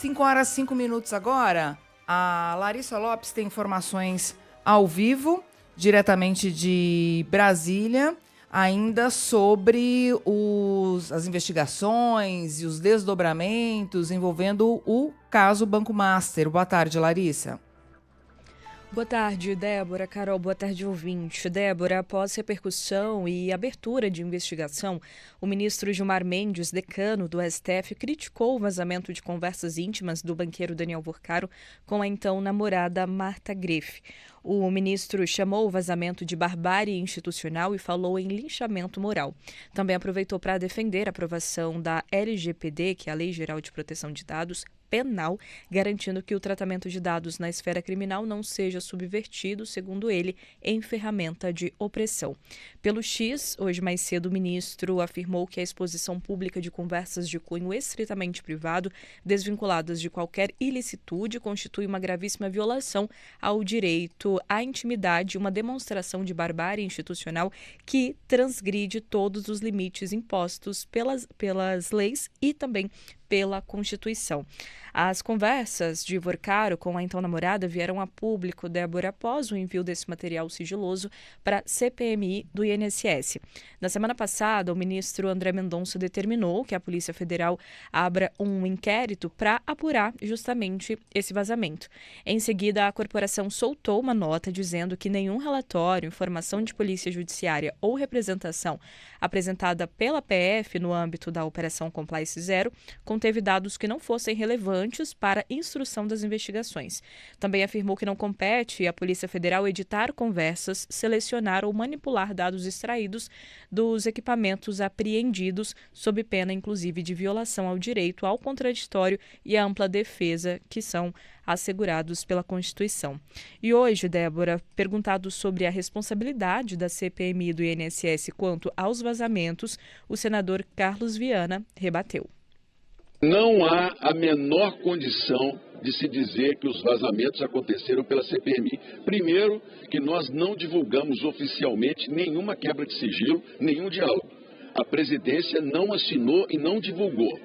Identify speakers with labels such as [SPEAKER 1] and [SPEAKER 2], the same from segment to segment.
[SPEAKER 1] 5 horas e 5 minutos agora. A Larissa Lopes tem informações ao vivo, diretamente de Brasília, ainda sobre as investigações e os desdobramentos envolvendo o caso Banco Master. Boa tarde, Larissa.
[SPEAKER 2] Boa tarde, Débora. Carol, boa tarde, ouvinte. Débora, após repercussão e abertura de investigação, o ministro Gilmar Mendes, decano do STF, criticou o vazamento de conversas íntimas do banqueiro Daniel Vorcaro com a então namorada Marta Greff. O ministro chamou o vazamento de barbárie institucional e falou em linchamento moral. Também aproveitou para defender a aprovação da LGPD, que é a Lei Geral de Proteção de Dados, penal, garantindo que o tratamento de dados na esfera criminal não seja subvertido, segundo ele, em ferramenta de opressão. Pelo X, hoje mais cedo, o ministro afirmou que a exposição pública de conversas de cunho estritamente privado, desvinculadas de qualquer ilicitude, constitui uma gravíssima violação ao direito à intimidade, uma demonstração de barbárie institucional que transgride todos os limites impostos pelas leis e também pela Constituição. As conversas de Vorcaro com a então namorada vieram a público, Débora, após o envio desse material sigiloso para a CPMI do INSS. Na semana passada, o ministro André Mendonça determinou que a Polícia Federal abra um inquérito para apurar justamente esse vazamento. Em seguida, a corporação soltou uma nota dizendo que nenhum relatório, informação de polícia judiciária ou representação apresentada pela PF no âmbito da Operação Compliance Zero conteve dados que não fossem relevantes para instrução das investigações. Também afirmou que não compete à Polícia Federal editar conversas, selecionar ou manipular dados extraídos dos equipamentos apreendidos, sob pena, inclusive, de violação ao direito ao contraditório e à ampla defesa que são assegurados pela Constituição. E hoje, Débora, perguntado sobre a responsabilidade da CPMI do INSS quanto aos vazamentos, o senador Carlos Viana rebateu.
[SPEAKER 3] Não há a menor condição de se dizer que os vazamentos aconteceram pela CPMI. Primeiro, que nós não divulgamos oficialmente nenhuma quebra de sigilo, nenhum diálogo. A presidência não assinou e não divulgou.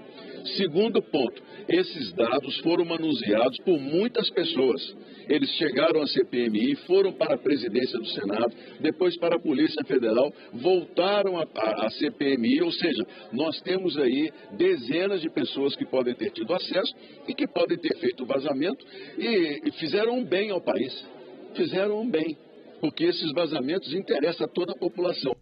[SPEAKER 3] Segundo ponto, esses dados foram manuseados por muitas pessoas. Eles chegaram à CPMI, foram para a presidência do Senado, depois para a Polícia Federal, voltaram à CPMI, ou seja, nós temos aí dezenas de pessoas que podem ter tido acesso e que podem ter feito vazamento e fizeram um bem ao país. Fizeram um bem, porque esses vazamentos interessam a toda a população.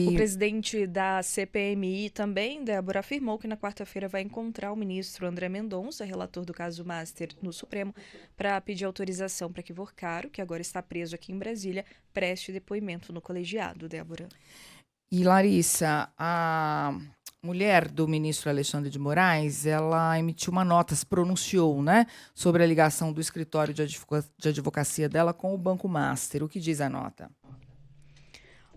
[SPEAKER 2] O presidente da CPMI também, Débora, afirmou que na quarta-feira vai encontrar o ministro André Mendonça, relator do caso Master no Supremo, para pedir autorização para que Vorcaro, que agora está preso aqui em Brasília, preste depoimento no colegiado, Débora.
[SPEAKER 1] E, Larissa, a mulher do ministro Alexandre de Moraes, ela emitiu uma nota, se pronunciou, né, sobre a ligação do escritório de advocacia dela com o Banco Master. O que diz a nota?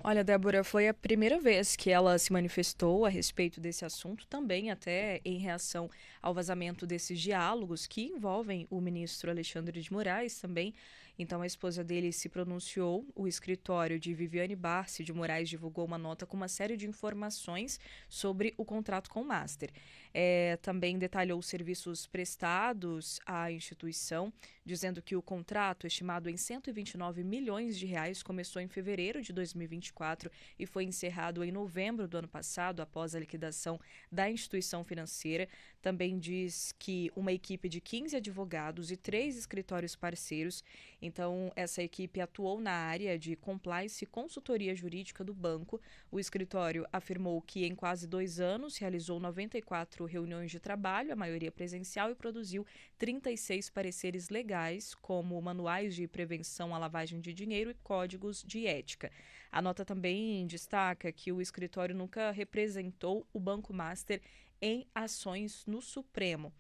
[SPEAKER 2] Olha, Débora, foi a primeira vez que ela se manifestou a respeito desse assunto, também até em reação ao vazamento desses diálogos que envolvem o ministro Alexandre de Moraes também. Então, a esposa dele se pronunciou. O escritório de Viviane Barsi de Moraes divulgou uma nota com uma série de informações sobre o contrato com o Master. Também detalhou os serviços prestados à instituição, dizendo que o contrato, estimado em 129 milhões de reais, começou em fevereiro de 2024 e foi encerrado em novembro do ano passado, após a liquidação da instituição financeira. Também diz que uma equipe de 15 advogados e 3 escritórios parceiros. Então, essa equipe atuou na área de compliance e consultoria jurídica do banco. O escritório afirmou que em quase 2 anos realizou 94 reuniões de trabalho, a maioria presencial, e produziu 36 pareceres legais, como manuais de prevenção à lavagem de dinheiro e códigos de ética. A nota também destaca que o escritório nunca representou o Banco Master em ações no Supremo.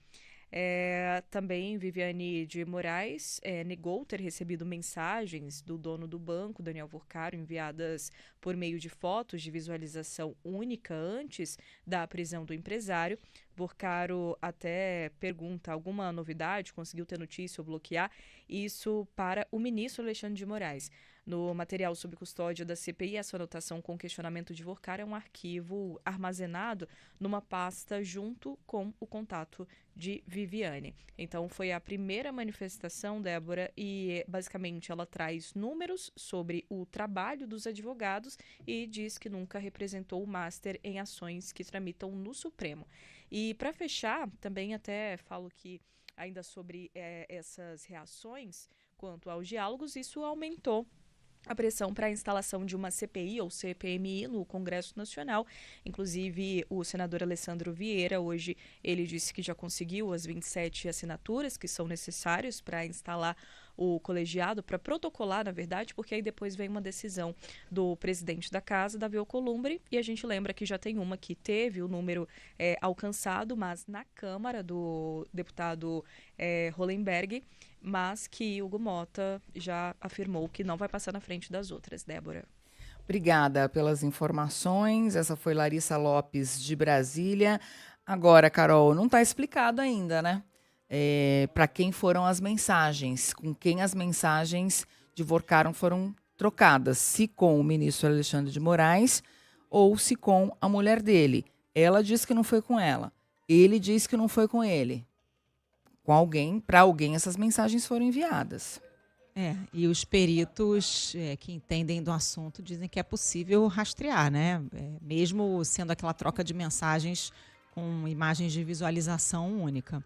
[SPEAKER 2] Também Viviane de Moraes negou ter recebido mensagens do dono do banco, Daniel Vorcaro, enviadas por meio de fotos de visualização única antes da prisão do empresário. Vorcaro até pergunta alguma novidade, conseguiu ter notícia ou bloquear isso para o ministro Alexandre de Moraes. No material sob custódia da CPI, essa anotação com questionamento de Vorcar é um arquivo armazenado numa pasta junto com o contato de Viviane. Então, foi a primeira manifestação, Débora, e basicamente ela traz números sobre o trabalho dos advogados e diz que nunca representou o Master em ações que tramitam no Supremo. E para fechar, também até falo que ainda sobre essas reações quanto aos diálogos, isso aumentou a pressão para a instalação de uma CPI ou CPMI no Congresso Nacional. Inclusive, o senador Alessandro Vieira, hoje, ele disse que já conseguiu as 27 assinaturas que são necessárias para instalar o colegiado, para protocolar, na verdade, porque aí depois vem uma decisão do presidente da casa, Davi Alcolumbre, e a gente lembra que já tem uma que teve o número alcançado, mas na Câmara do deputado Hollenberg, mas que Hugo Mota já afirmou que não vai passar na frente das outras. Débora.
[SPEAKER 1] Obrigada pelas informações. Essa foi Larissa Lopes, de Brasília. Agora, Carol, não está explicado ainda, né? Para quem foram as mensagens, com quem as mensagens de Vorcar foram trocadas, se com o ministro Alexandre de Moraes ou se com a mulher dele. Ela diz que não foi com ela, ele diz que não foi com ele. Com alguém, para alguém essas mensagens foram enviadas.
[SPEAKER 4] E os peritos que entendem do assunto dizem que é possível rastrear, né? Mesmo sendo aquela troca de mensagens com imagens de visualização única.